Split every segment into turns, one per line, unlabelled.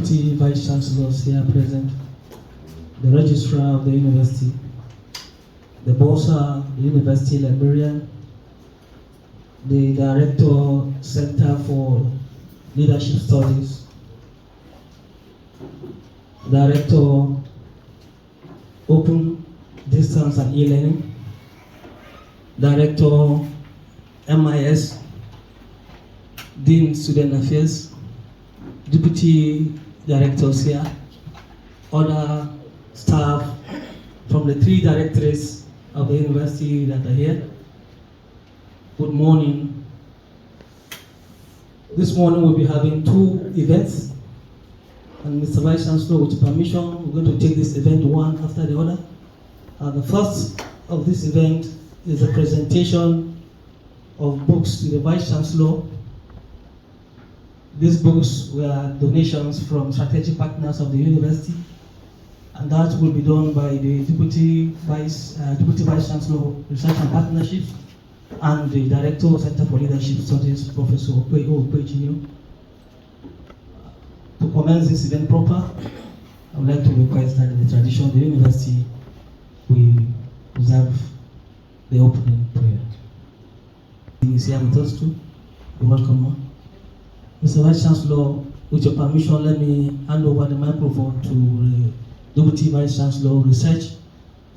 Deputy Vice-Chancellors here present, the Registrar of the University, the Bursar, the University Librarian, the Director Center for Leadership Studies, Director Open Distance and E-Learning, Director MIS, Dean Student Affairs, Deputy Directors here, other staff from the 3 directorates of the university that are here. Good morning. This morning we'll be having 2 events, and Mr. Vice Chancellor, with your permission, we're going to take this event one after the other. The first of this event is a presentation of books to the Vice Chancellor. These books were donations from strategic partners of the university, and that will be done by the Deputy Vice Chancellor Research and Partnerships and the Director Center for Leadership Studies, Professor Okpeh O, Okpeh Jnr. To commence this event proper, I would like to request that in the tradition of the university, we observe the opening prayer. He is here with us too. You're welcome. Mr. Vice Chancellor, with your permission, let me hand over the microphone to the Deputy Vice Chancellor Research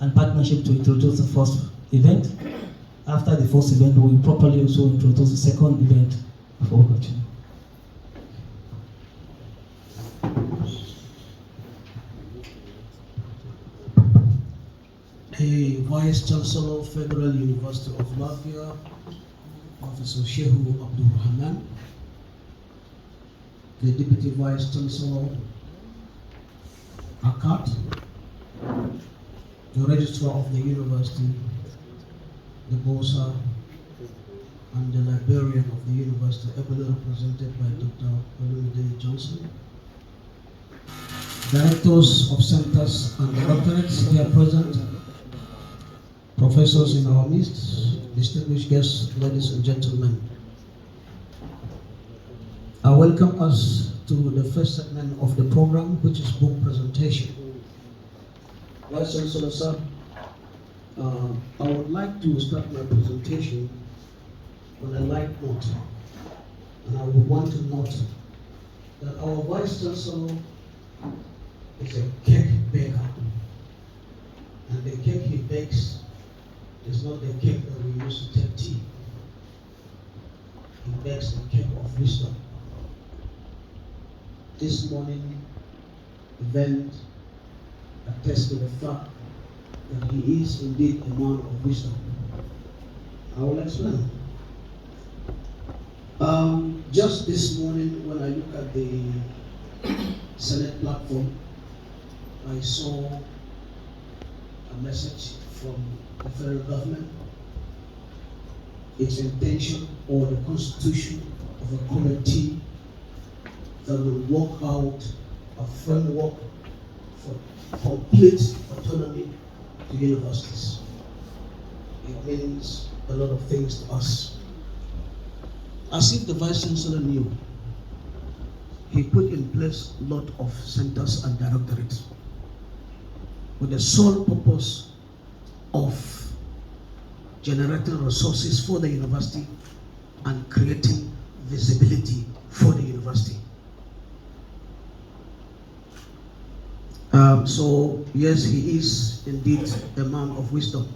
and Partnership to introduce the first event. After the first event, we will properly also introduce the second event before continuing.
The Vice-Chancellor, Federal University of Lafia, Professor Shehu Abdul Rahman, the Deputy Vice-Chancellor, Akat, the Registrar of the University, the Bursar, and the Librarian of the University, ably represented by Dr. Nuradeen Johnson, Directors of Centers and Directorates here present, Professors in our midst, distinguished guests, ladies and gentlemen. I welcome us to the first segment of the program, which is book presentation. Vice Chancellor, sir, I would like to start my presentation on a light note, and I would want to note that our Vice Chancellor is a cake baker, and the cake he bakes is not the cake that we use to take tea. He bakes the cake of wisdom. This morning event attests to the fact that he is indeed a man of wisdom. I will explain. Just this morning when I look at the Senate platform, I saw a message from the federal government, its intention or the constitution of a committee that will work out a framework for complete autonomy to universities. It means a lot of things to us. As if the Vice Chancellor knew, he put in place a lot of centers and directorates with the sole purpose of generating resources for the university and creating visibility for the university. So yes, he is indeed a man of wisdom,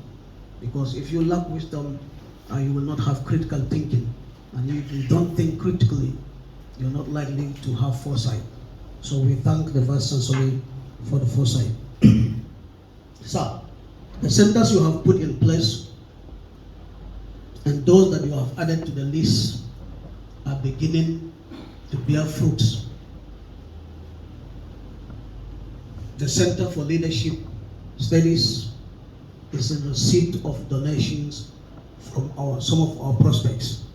because if you lack wisdom, you will not have critical thinking, and if you don't think critically, you're not likely to have foresight. So we thank the Vice Chancellor for the foresight. So, the centers you have put in place and those that you have added to the list are beginning to bear fruits. The Center for Leadership Studies is in receipt of donations from some of our prospects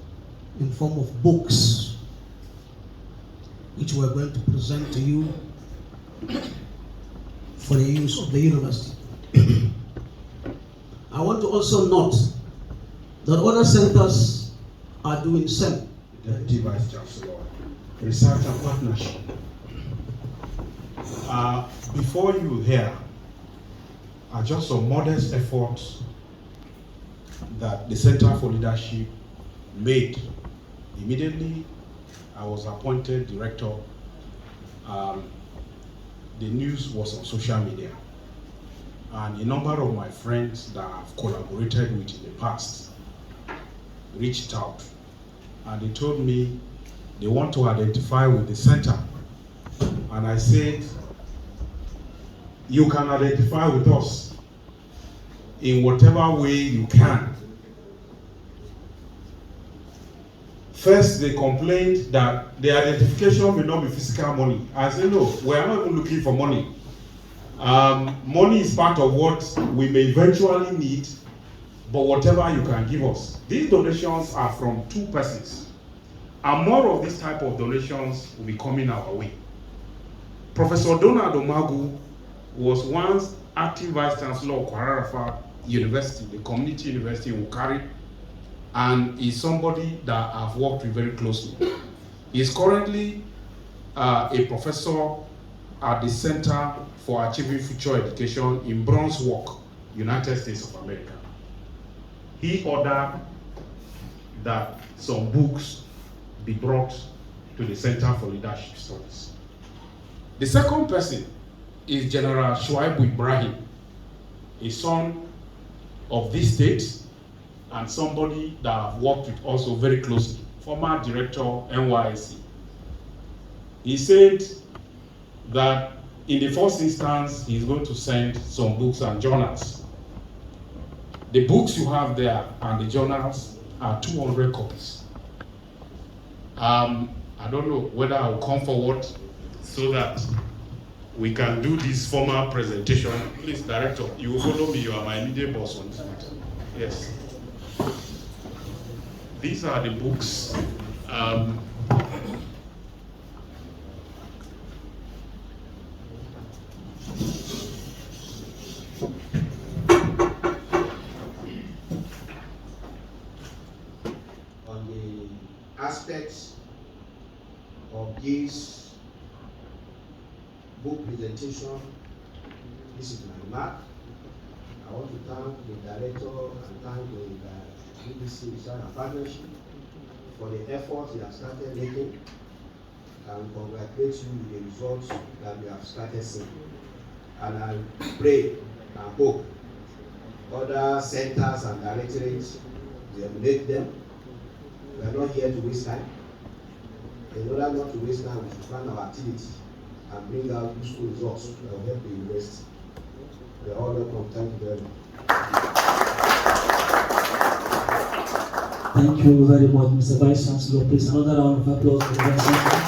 in form of books, which we're going to present to you for the use of the university. I want to also note that other centers are doing same.
Deputy Vice-Chancellor, Research and Partnership. Before you hear, are just some modest efforts that the Center for Leadership made. Immediately, I was appointed director. The news was on social media. And a number of my friends that I've collaborated with in the past reached out. And they told me they want to identify with the center. And I said, you can identify with us in whatever way you can. First, they complained that the identification may not be physical money. I said, no, we are not even looking for money. Money is part of what we may eventually need, but whatever you can give us. These donations are from 2 persons. And more of this type of donations will be coming our way. Professor Donald Omagu was once acting Vice-Chancellor of Kwara University, the community university in Wukari, and is somebody that I've worked with very closely. He's currently a professor at the Center for Achieving Future Education in Brunswick, United States of America. He ordered that some books be brought to the Center for Leadership Studies. The second person is General Shehu Ibrahim, a son of this state and somebody that I've worked with also very closely, former director NYSC. He said that in the first instance, he's going to send some books and journals. The books you have there and the journals are 200 copies. I don't know whether I'll come forward so that we can do this formal presentation. Please, Director, you will follow me. You are my immediate boss on this matter. Yes. These are the books.
On the aspects of this book presentation, this is my remark. I want to thank the director and thank the BBC Research and Partnership for the efforts they have started making, and congratulate you with the results that we have started seeing. And I pray and hope other centers and directorates, they emulate them. We are not here to waste time. In order not to waste time, we should plan our activity and bring out useful results that will help the university. We are all welcome. Thank you very much.
Thank you very much, Mr. Vice-Chancellor. Please, another round of applause for the Vice-Chancellor.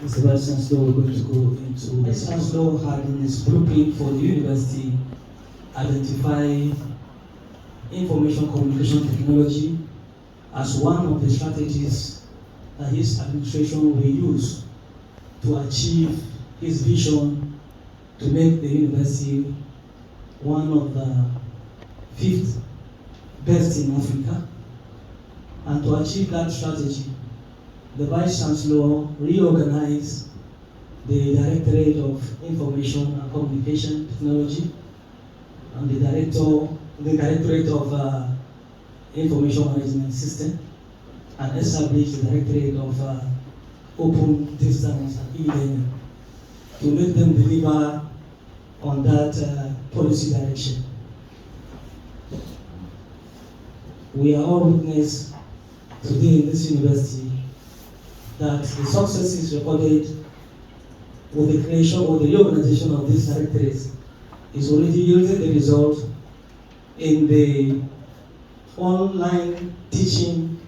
Mr. Vice-Chancellor, we're going to go into the Vice-Chancellor had in his blueprint for the university identified information communication technology as one of the strategies that his administration will use to achieve his vision to make the university one of the 5th best in Africa. And to achieve that strategy, the Vice-Chancellor reorganized the Directorate of Information and Communication Technology and the Directorate of Information Management System, and established the Directorate of Open Distance and Ilemona to make them deliver on that policy direction. We are all witness today in this university that the successes recorded with the creation or the reorganization of these directorates is already yielding the result in the online teaching,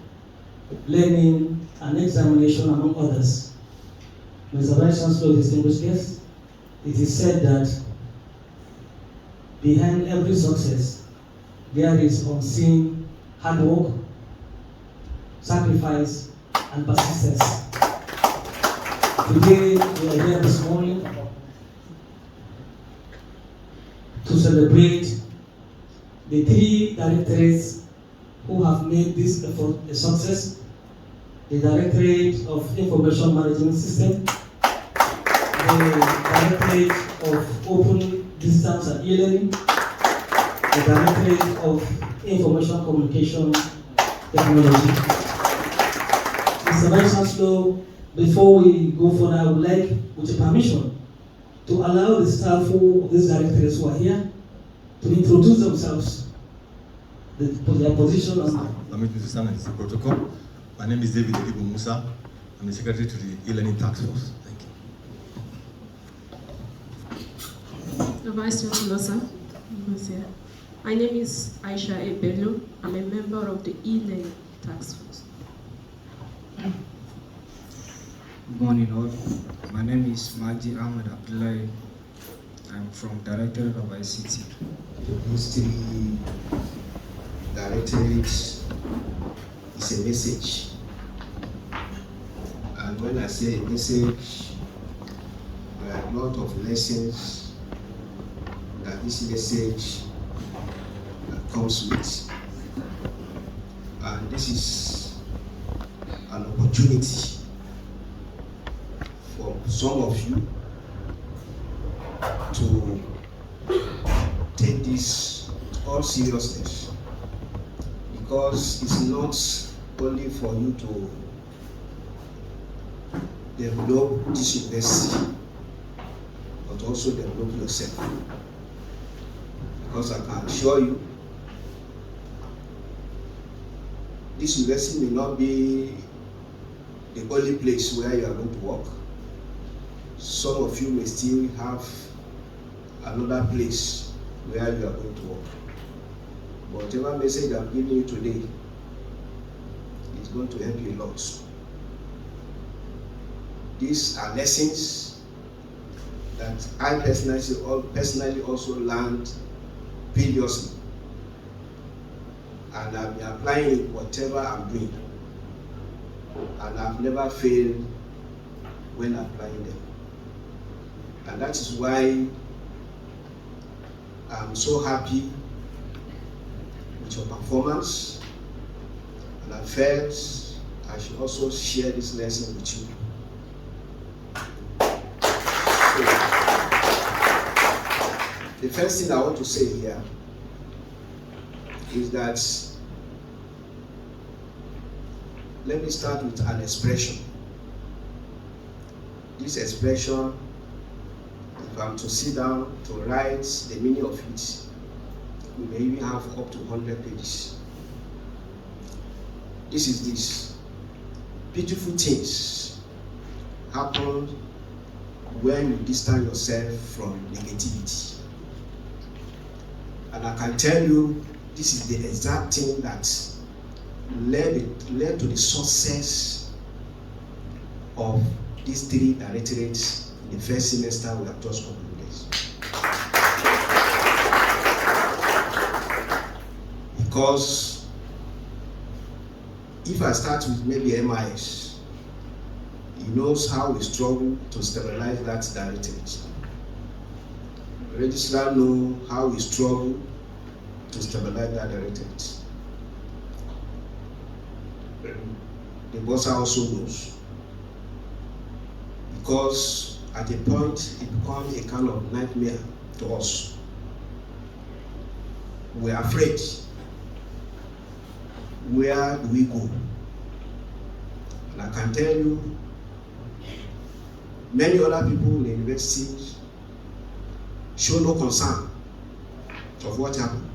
learning, and examination, among others. Mr. Vice-Chancellor, distinguished guests, it is said that behind every success, there is unseen hard work, sacrifice, and persistence. Today, we are here this morning to celebrate the 3 directorates who have made this effort a success: the Directorate of Information Management System, Directorate of Open Distance and E-Learning, the Directorate of Information Communication Technology. Mr. Vice-Chancellor, before we go further, I would like, with your permission, to allow the staff of these directorates who are here to introduce themselves, their position on.
Permit me to stand and the protocol. My name is David Elibu Musa. I'm the Secretary to the E-Learning Task Force. Thank you.
The Vice-Chancellor, sir. My name is Aisha Ebelu. I'm a member of the E-Learning Task Force.
Good morning all. My name is Maji Ahmed Abdullahi. I'm from Directorate of ICT.
Those three directorates is a message. And when I say a message, there are a lot of lessons that this message comes with. And this is an opportunity for some of you to take this all seriousness, because it's not only for you to develop this university, but also develop yourself. Because I can assure you, this university may not be the only place where you are going to work. Some of you may still have another place where you are going to work. Whatever message I'm giving you today is going to help you a lot. These are lessons that I personally also learned previously, and I've been applying it whatever I'm doing, and I've never failed when applying them. And that is why I'm so happy with your performance, and I felt I should also share this lesson with you. So, the first thing I want to say here is that, let me start with an expression. This expression, if I'm to sit down to write the meaning of it, we may even have up to 100 pages. This is this. Beautiful things happen when you distance yourself from negativity. And I can tell you, this is the exact thing that led to the success of these three directorates in the first semester we have just concluded. Because if I start with maybe MIS, he knows how we struggle to stabilize that directorate. Registrar knows how we struggle to stabilize that directorate. The Bursar also knows. Because at a point it becomes a kind of nightmare to us. We are afraid. Where do we go? And I can tell you, many other people in the university show no concern of what happened.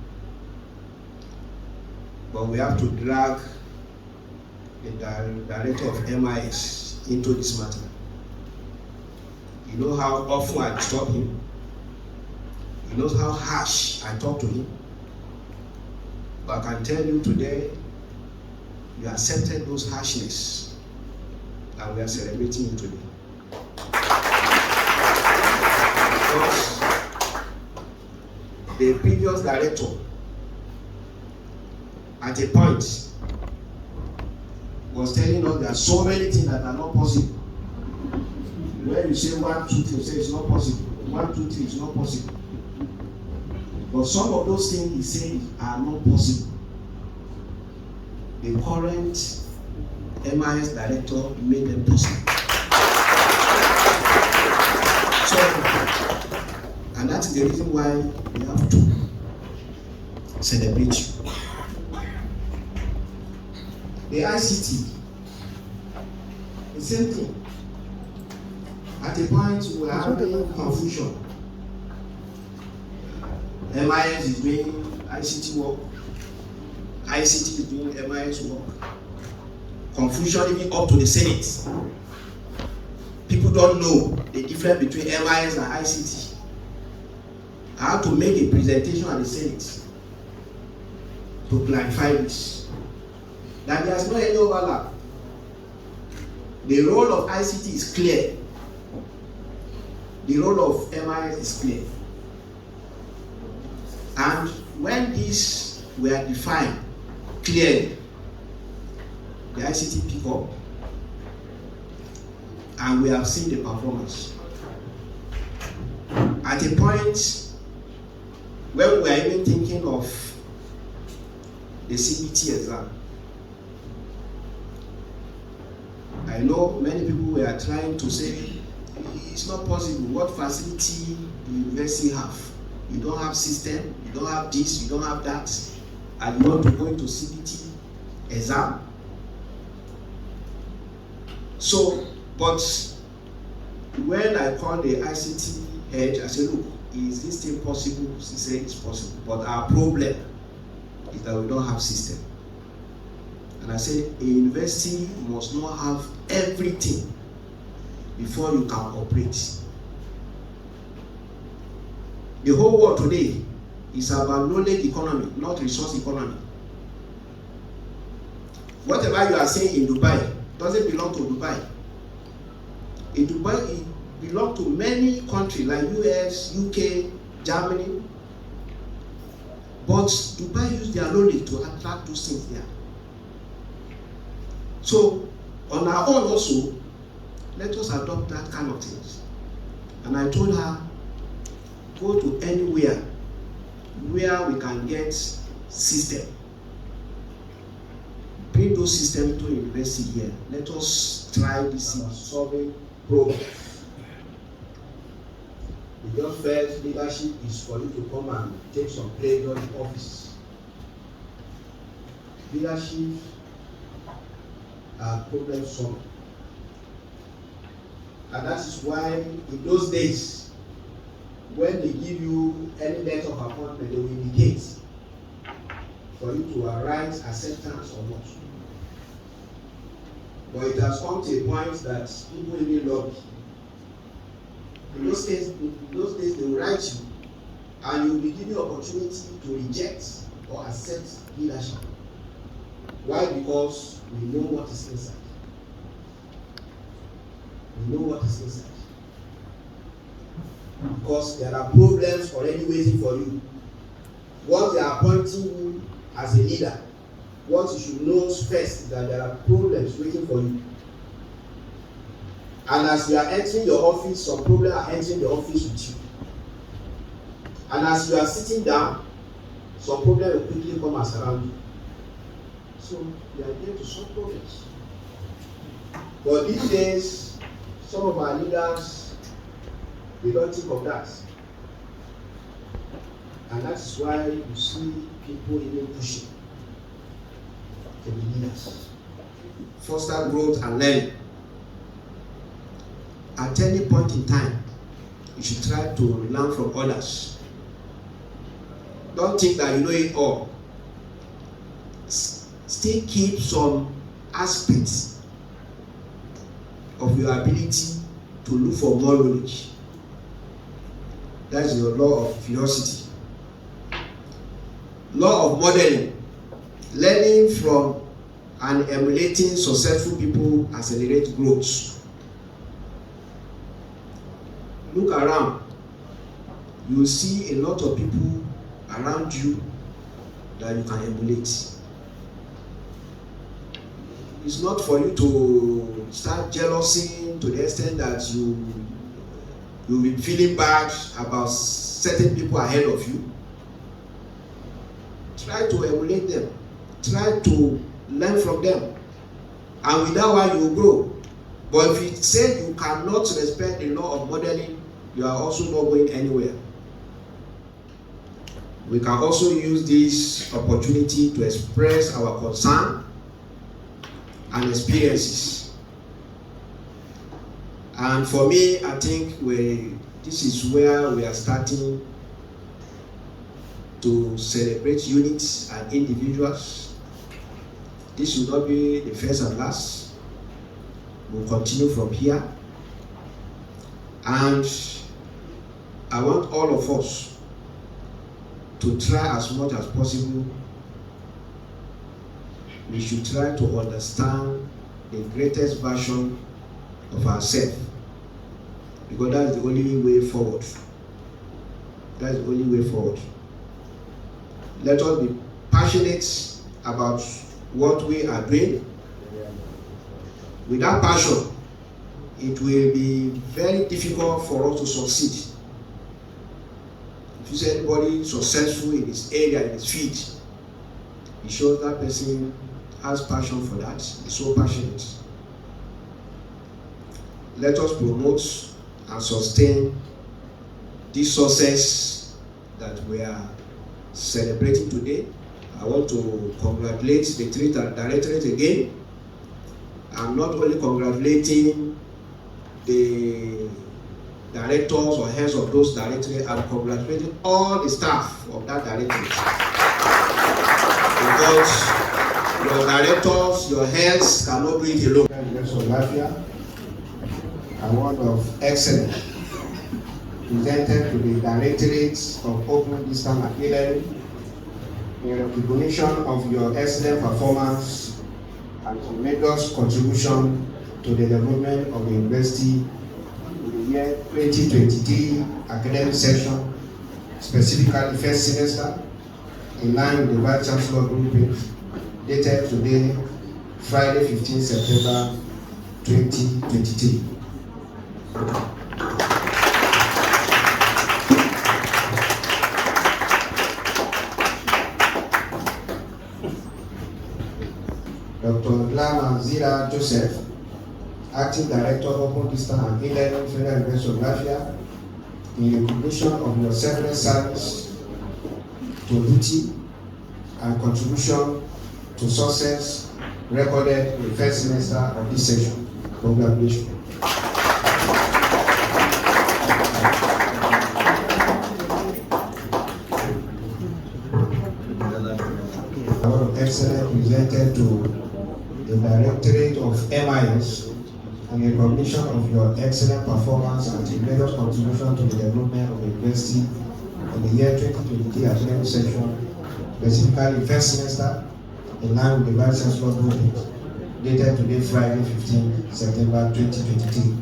But we have to drag the director of MIS into this matter. You know how often I disturb him. He knows how harsh I talk to him. But I can tell you today, you accepted those harshness, and we are celebrating you today. Because the previous director, at a point, was telling us there are so many things that are not possible. When you say 1, 2, 3, you say it's not possible. 1, 2, 3 is not possible. But some of those things he said are not possible. The current MIS director made them possible. that is the reason why we have to celebrate you. The ICT, the same thing. At a point, we were having confusion. MIS is doing ICT work, ICT is doing MIS work. Confusion even up to the Senate. People don't know the difference between MIS and ICT. I had to make a presentation at the Senate to clarify this. That there is no any overlap. The role of ICT is clear. The role of MIS is clear. And when these were defined clearly, the ICT pick up, and we have seen the performance. At a point when we were even thinking of the CBT exam, I know many people were trying to say it's not possible. What facility do university have? You don't have system, you don't have this, you don't have that, and you want to go into CBT exam. So, but when I called the ICT head, I said, look, is this thing possible? She said it's possible, but our problem is that we don't have system. And I said, a university must not have everything before you can operate. The whole world today is about knowledge economy, not resource economy. Whatever you are saying in Dubai doesn't belong to Dubai. In Dubai, it belongs to many countries like US, UK, Germany. But Dubai use their knowledge to attract those things there. So, on our own also, let us adopt that kind of things. And I told her, go to anywhere where we can get system. Bring those systems to university here. Let us try this solving problem. The just first leadership is for you to come and take some pleasure in office. Leadership are problem solving. And that is why in those days, when they give you any letter of appointment, they will indicate for you to write acceptance or not. But it has come to a point that people really lobby. In those days they will write you, and you will be given the opportunity to reject or accept leadership. Why? Because we know what is inside. We know what is inside. Because there are problems already waiting for you. Once they are appointing you as a leader, what you should know first is that there are problems waiting for you. And as you are entering your office, some problems are entering the office with you. And as you are sitting down, some problems will quickly come and surround you. So we are there to solve problems. But these days, some of our leaders, they don't think of that. And that is why you see people even pushing to be leaders. Foster growth and learning. At any point in time, you should try to learn from others. Don't think that you know it all. Still keep some aspects of your ability to look for more knowledge. That's your law of curiosity. Law of modeling. Learning from and emulating successful people accelerate growth. Look around. You will see a lot of people around you that you can emulate. It's not for you to start jealousy to the extent that you'll be feeling bad about certain people ahead of you. Try to emulate them. Try to learn from them. And with that one, you will grow. But if you say you cannot respect the law of modeling, you are also not going anywhere.
We can also use this opportunity to express our concern and experiences. And for me, I think this is where we are starting to celebrate units and individuals. This will not be the first and last. We'll continue from here. And I want all of us to try as much as possible. We should try to understand the greatest version of ourselves, because that is the only way forward. That is the only way forward. Let us be passionate about what we are doing. Without passion, it will be very difficult for us to succeed. If you see anybody successful in his area, in his field, it shows that person has passion for that, is so passionate. Let us promote and sustain this success that we are celebrating today. I want to congratulate the three directorates again. I'm not only congratulating the directors or heads of those directorates, I'm congratulating all the staff of that directorate. Because your directors, your heads cannot do it alone. University of Lafia, award of excellence presented to the directorates of open distance and e-learning in recognition of your excellent performance and tremendous contribution to the development of the university in the year 2023 academic session, specifically first semester, in line with the Vice-Chancellor blueprint dated today, Friday, 15 September 2023. Dr. Zira Joseph, Acting Director of Open Distance and E-Learning, Federal University of Lafia, in recognition of your selfless service to duty and contribution to success recorded in the first semester of this session. Congratulations. Award of Excellence presented to the Directorate of MIS in recognition of your excellent performance and tremendous contribution to the development of the university in the year 2023 academic session, specifically first semester, in line with the Vice-Chancellor blueprint dated today, Friday, 15 September 2023.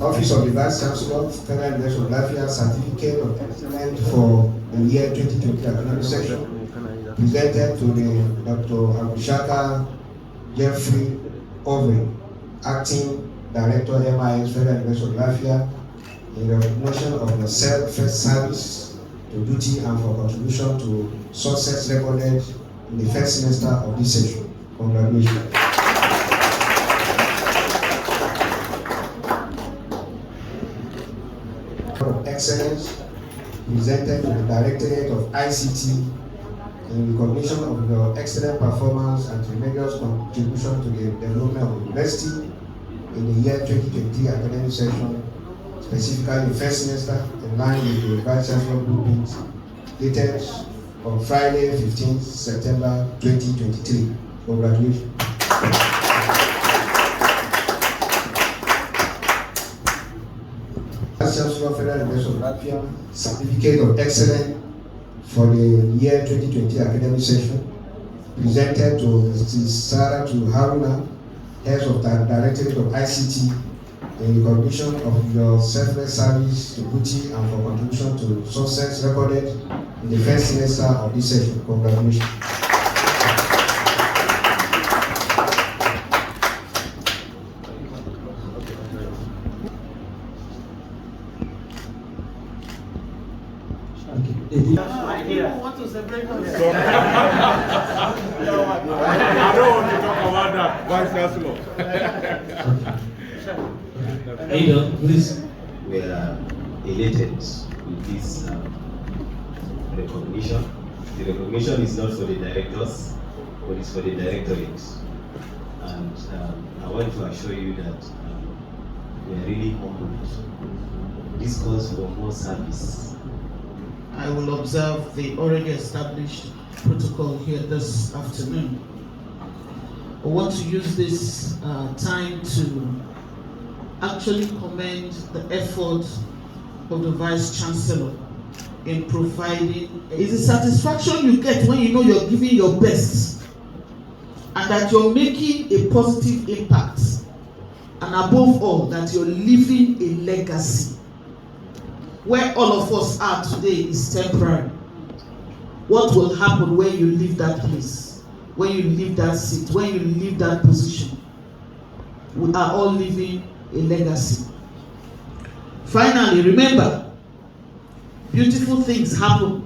Office of the Vice-Chancellor, Federal University of Lafia, Certificate of Excellence for the year 2020 academic session, presented to the Dr. Abdu Jeffrey Ovey, Acting Director MIS, Federal University of Lafia, in recognition of your selfless service to duty and for contribution to success recorded in the first semester of this session. Congratulations. Of Excellence presented to the Directorate of ICT in recognition of your excellent performance and tremendous contribution to the development of the university in the year 2023 academic session, specifically the first semester, in line with the Vice-Chancellor blueprint dated on Friday, 15 September 2023. Congratulations. Vice-Chancellor Federal University of Lafia, Certificate of Excellence for the year 2020 academic session, presented to Mrs. Sarah Haruna, Head of the Directorate of ICT, in recognition of your selfless service to duty and for contribution to success recorded in the first semester of this session. Congratulations.
Okay.
I didn't want to separate them.
Vice-Chancellor.
Please.
We are elated with this recognition. The recognition is not for the directors, but it's for the directorates. And I want to assure you that we are really humbled. This calls for more service.
I will observe the already established protocol here this afternoon. I want to use this time to actually commend the effort of the Vice-Chancellor in providing. It's the satisfaction you get when you know you're giving your best and that you're making a positive impact, and above all, that you're leaving a legacy. Where all of us are today is temporary. What will happen when you leave that place, when you leave that seat, when you leave that position? We are all leaving a legacy. Finally, remember, beautiful things happen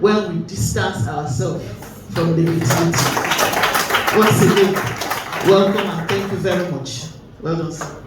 when we distance ourselves from negativity. Once again, welcome and thank you very much. Well done, sir.